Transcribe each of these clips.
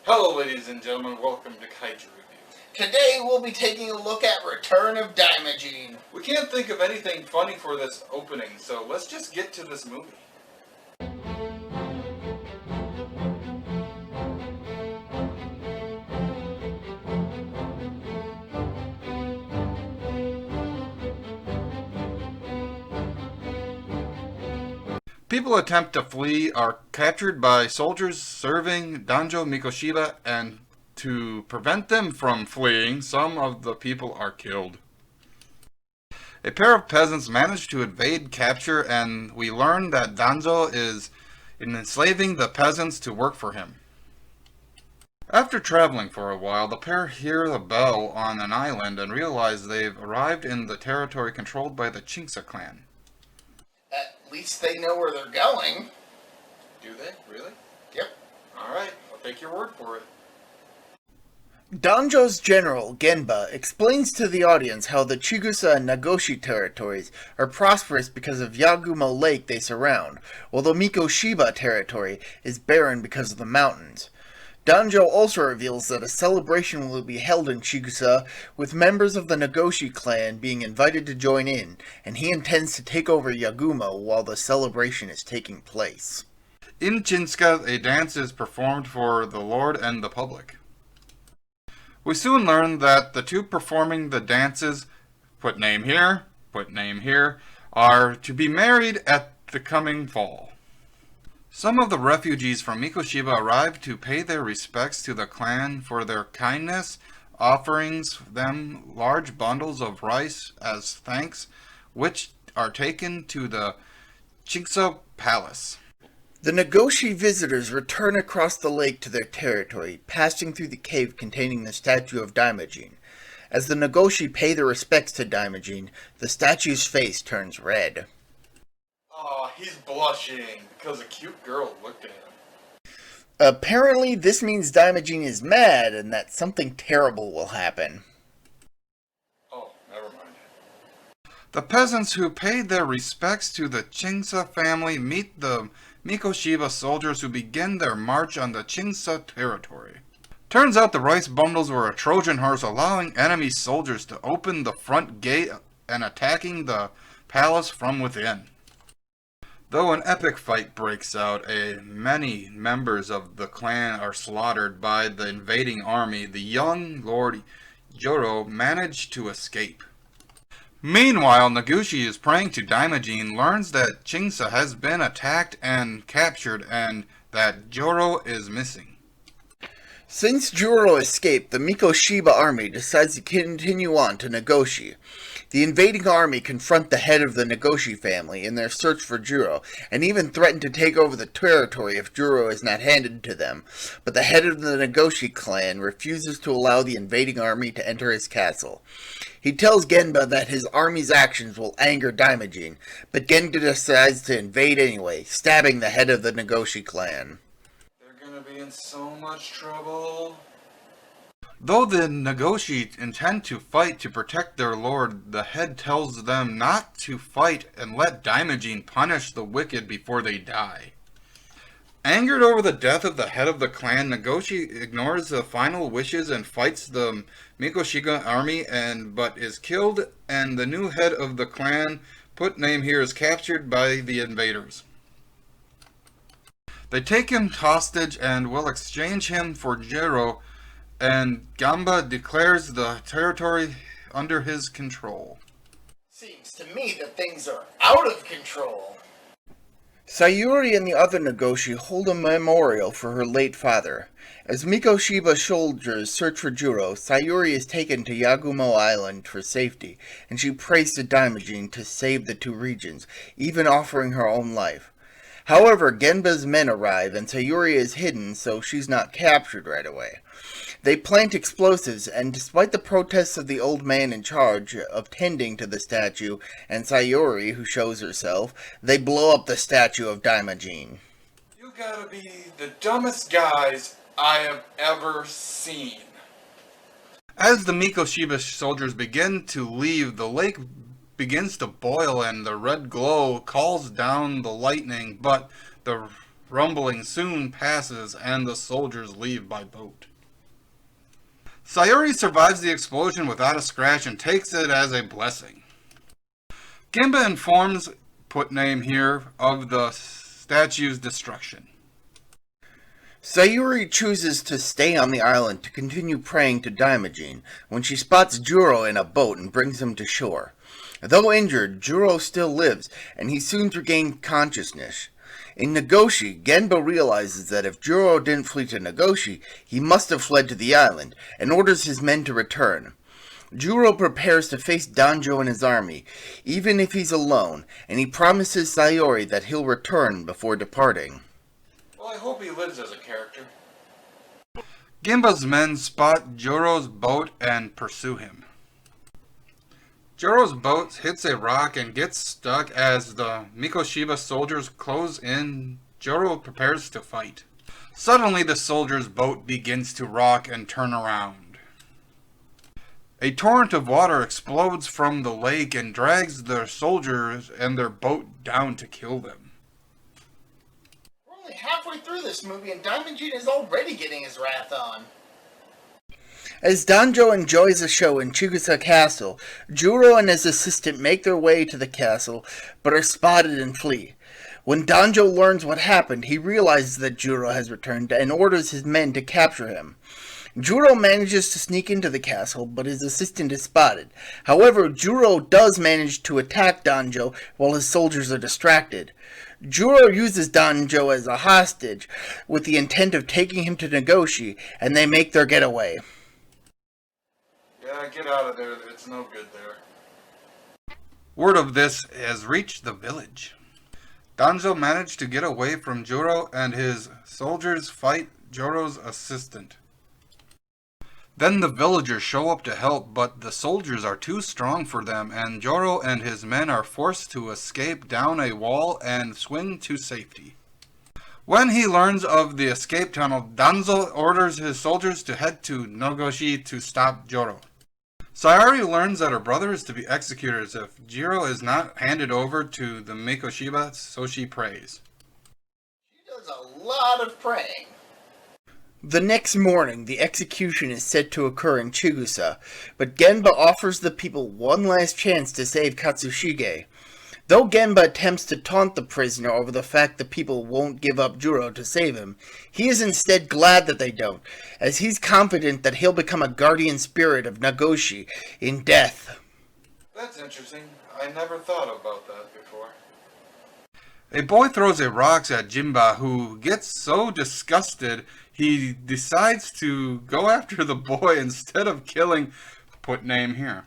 Hello ladies and gentlemen, welcome to Kaiju Review. Today we'll be taking a look at Return of Daimajin. We can't think of anything funny for this opening, so let's just get to this movie. People attempt to flee, are captured by soldiers serving Danjo Mikoshiba, and to prevent them from fleeing, some of the people are killed. A pair of peasants manage to evade capture, and we learn that Danjo is enslaving the peasants to work for him. After traveling for a while, the pair hear a bell on an island and realize they've arrived in the territory controlled by the Chingsa clan. At least they know where they're going. Do they? Really? Yep. Alright, I'll take your word for it. Danjo's general, Genba, explains to the audience how the Chigusa and Nagoshi territories are prosperous because of Yagumo Lake they surround, while the Mikoshiba territory is barren because of the mountains. Danjo also reveals that a celebration will be held in Chigusa, with members of the Nagoshi clan being invited to join in, and he intends to take over Yagumo while the celebration is taking place. In Chinska, a dance is performed for the Lord and the public. We soon learn that the two performing the dances, put name here, are to be married at the coming fall. Some of the refugees from Mikoshiba arrive to pay their respects to the clan for their kindness, offering them large bundles of rice as thanks, which are taken to the Chingsa palace. The Nagoshi visitors return across the lake to their territory, passing through the cave containing the statue of Daimajin. As the Nagoshi pay their respects to Daimajin, the statue's face turns red. Oh, he's blushing because a cute girl looked at him. Apparently, this means Daimajin is mad and that something terrible will happen. Oh, never mind. The peasants who paid their respects to the Chingsa family meet the Mikoshiba soldiers who begin their march on the Chingsa territory. Turns out the rice bundles were a Trojan horse, allowing enemy soldiers to open the front gate and attacking the palace from within. Though an epic fight breaks out, many members of the clan are slaughtered by the invading army, the young Lord Joro managed to escape. Meanwhile, Nagoshi is praying to Daimajin, learns that Chingsa has been attacked and captured, and that Joro is missing. Since Juro escaped, the Mikoshiba army decides to continue on to Nagoshi. The invading army confront the head of the Nagoshi family in their search for Juro, and even threaten to take over the territory if Juro is not handed to them, but the head of the Nagoshi clan refuses to allow the invading army to enter his castle. He tells Genba that his army's actions will anger Daimajin, but Genba decides to invade anyway, stabbing the head of the Nagoshi clan. They're gonna be in so much trouble. Though the Nagoshi intend to fight to protect their lord, the head tells them not to fight and let Daimajin punish the wicked before they die. Angered over the death of the head of the clan, Nagoshi ignores the final wishes and fights the Mikoshiba army, but is killed, and the new head of the clan, put name here, is captured by the invaders. They take him hostage and will exchange him for Jiro, and Gamba declares the territory under his control. Seems to me that things are out of control. Sayuri and the other Nagoshi hold a memorial for her late father. As Mikoshiba soldiers search for Juro, Sayuri is taken to Yagumo Island for safety, and she prays to Daimajin to save the two regions, even offering her own life. However, Genba's men arrive, and Sayuri is hidden, so she's not captured right away. They plant explosives, and despite the protests of the old man in charge of tending to the statue, and Sayuri, who shows herself, they blow up the statue of Daimajin. You gotta be the dumbest guys I have ever seen. As the Mikoshiba soldiers begin to leave, the lake begins to boil and the red glow calls down the lightning, but the rumbling soon passes and the soldiers leave by boat. Sayuri survives the explosion without a scratch and takes it as a blessing. Genba informs, put name here, of the statue's destruction. Sayuri chooses to stay on the island to continue praying to Daimajin when she spots Juro in a boat and brings him to shore. Though injured, Juro still lives, and he soon regains consciousness. In Nagoshi, Genba realizes that if Juro didn't flee to Nagoshi, he must have fled to the island, and orders his men to return. Juro prepares to face Danjo and his army, even if he's alone, and he promises Sayuri that he'll return before departing. Well, I hope he lives as a character. Genba's men spot Juro's boat and pursue him. Juro's boat hits a rock and gets stuck as the Mikoshiba soldiers close in. Juro prepares to fight. Suddenly the soldiers' boat begins to rock and turn around. A torrent of water explodes from the lake and drags the soldiers and their boat down to kill them. We're only halfway through this movie and Daimajin is already getting his wrath on. As Danjo enjoys a show in Chigusa Castle, Juro and his assistant make their way to the castle, but are spotted and flee. When Danjo learns what happened, he realizes that Juro has returned and orders his men to capture him. Juro manages to sneak into the castle, but his assistant is spotted. However, Juro does manage to attack Danjo while his soldiers are distracted. Juro uses Danjo as a hostage with the intent of taking him to Nagoshi, and they make their getaway. Yeah, get out of there. It's no good there. Word of this has reached the village. Danjo managed to get away from Juro and his soldiers fight Juro's assistant. Then the villagers show up to help, but the soldiers are too strong for them, and Juro and his men are forced to escape down a wall and swing to safety. When he learns of the escape tunnel, Danzo orders his soldiers to head to Nagoshi to stop Juro. Sayuri learns that her brother is to be executed if Juro is not handed over to the Mikoshiba, so she prays. She does a lot of praying. The next morning, the execution is set to occur in Chigusa, but Genba offers the people one last chance to save Katsushige. Though Genba attempts to taunt the prisoner over the fact that people won't give up Juro to save him, he is instead glad that they don't, as he's confident that he'll become a guardian spirit of Nagoshi in death. That's interesting. I never thought about that before. A boy throws a rock at Jinba, who gets so disgusted he decides to go after the boy instead of killing, put name here.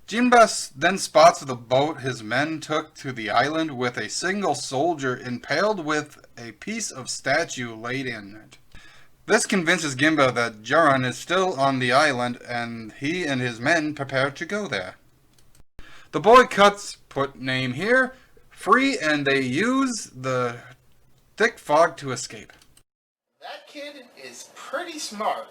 Jinba then spots the boat his men took to the island with a single soldier impaled with a piece of statue laid in it. This convinces Genba that Jiron is still on the island, and he and his men prepare to go there. The boy cuts, put name here, free, and they use the thick fog to escape. That kid is pretty smart.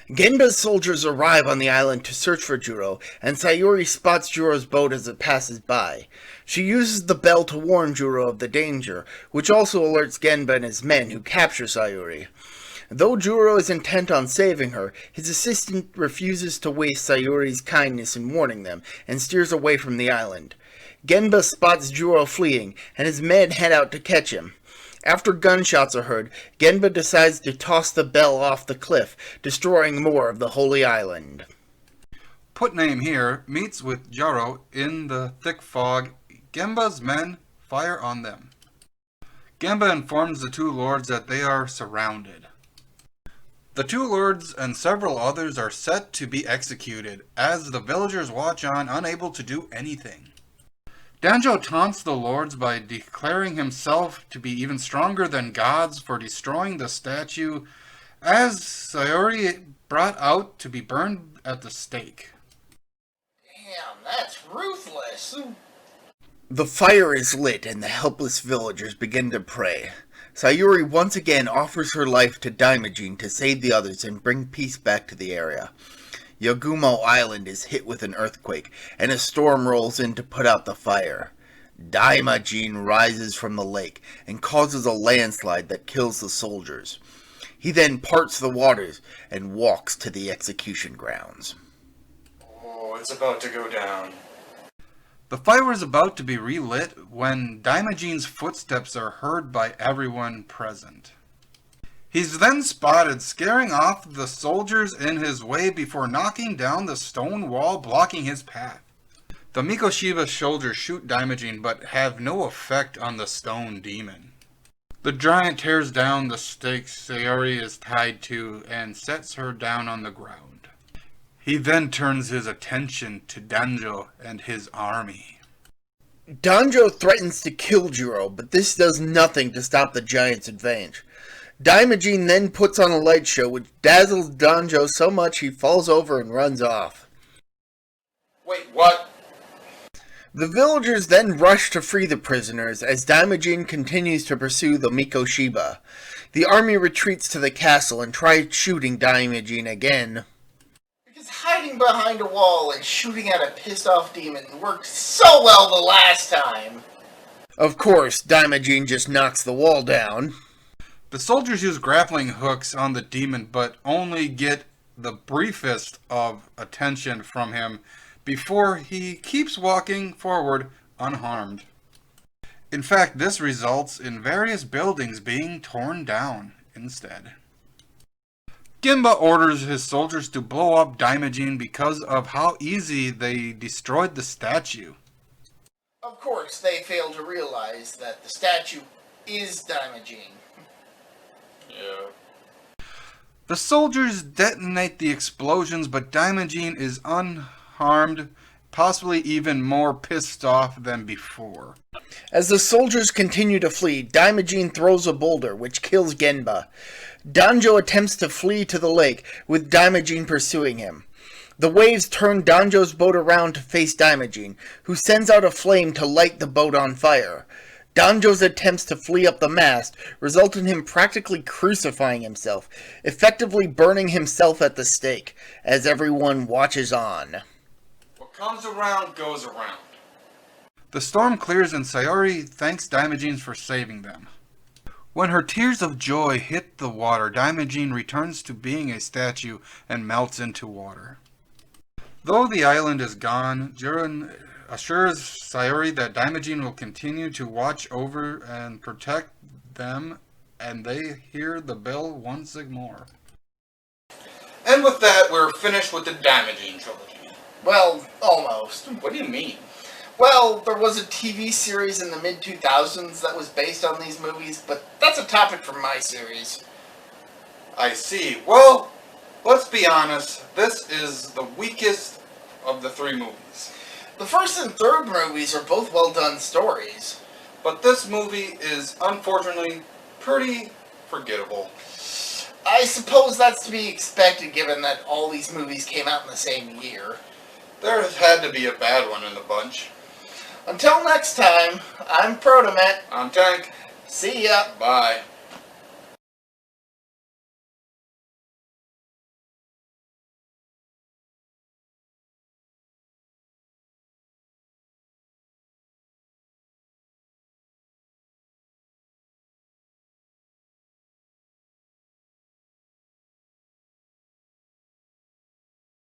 Genba's soldiers arrive on the island to search for Juro, and Sayuri spots Juro's boat as it passes by. She uses the bell to warn Juro of the danger, which also alerts Genba and his men, who capture Sayuri. Though Juro is intent on saving her, his assistant refuses to waste Sayuri's kindness in warning them, and steers away from the island. Genba spots Juro fleeing, and his men head out to catch him. After gunshots are heard, Genba decides to toss the bell off the cliff, destroying more of the Holy Island. Put name here meets with Juro in the thick fog. Genba's men fire on them. Genba informs the two lords that they are surrounded. The two lords and several others are set to be executed, as the villagers watch on, unable to do anything. Danjo taunts the lords by declaring himself to be even stronger than gods for destroying the statue, as Sayuri brought out to be burned at the stake. Damn, that's ruthless! The fire is lit and the helpless villagers begin to pray. Sayuri once again offers her life to Daimajin to save the others and bring peace back to the area. Yagumo Island is hit with an earthquake, and a storm rolls in to put out the fire. Daimajin rises from the lake and causes a landslide that kills the soldiers. He then parts the waters and walks to the execution grounds. Oh, it's about to go down. The fire is about to be relit when Daimajin's footsteps are heard by everyone present. He's then spotted scaring off the soldiers in his way before knocking down the stone wall blocking his path. The Mikoshiba soldiers shoot Daimajin but have no effect on the stone demon. The giant tears down the stake Sayori is tied to and sets her down on the ground. He then turns his attention to Danjo and his army. Danjo threatens to kill Jiro, but this does nothing to stop the giant's advantage. Daimajin then puts on a light show which dazzles Danjo so much he falls over and runs off. Wait, what? The villagers then rush to free the prisoners as Daimajin continues to pursue the Mikoshiba. The army retreats to the castle and tries shooting Daimajin again. Because hiding behind a wall and shooting at a pissed-off demon worked so well the last time. Of course, Daimajin just knocks the wall down. The soldiers use grappling hooks on the demon but only get the briefest of attention from him before he keeps walking forward unharmed. In fact, this results in various buildings being torn down instead. Ginba orders his soldiers to blow up Daimajin because of how easy they destroyed the statue. Of course, they fail to realize that the statue is Daimajin. Yeah. The soldiers detonate the explosions, but Daimajin is unharmed, possibly even more pissed off than before. As the soldiers continue to flee, Daimajin throws a boulder, which kills Genba. Danjo attempts to flee to the lake, with Daimajin pursuing him. The waves turn Danjo's boat around to face Daimajin, who sends out a flame to light the boat on fire. Danjo's attempts to flee up the mast result in him practically crucifying himself, effectively burning himself at the stake, as everyone watches on. What comes around goes around. The storm clears and Sayori thanks Daimajin for saving them. When her tears of joy hit the water, Daimajin returns to being a statue and melts into water. Though the island is gone, Jiren assures Sayori that Daimajin will continue to watch over and protect them, and they hear the bell once more. And with that, we're finished with the Daimajin trilogy. Well, almost. What do you mean? Well, there was a TV series in the mid-2000s that was based on these movies, but that's a topic for my series. I see. Well, let's be honest. This is the weakest of the three movies. The first and third movies are both well-done stories. But this movie is, unfortunately, pretty forgettable. I suppose that's to be expected given that all these movies came out in the same year. There had to be a bad one in the bunch. Until next time, I'm Protomet. I'm Tank. See ya. Bye.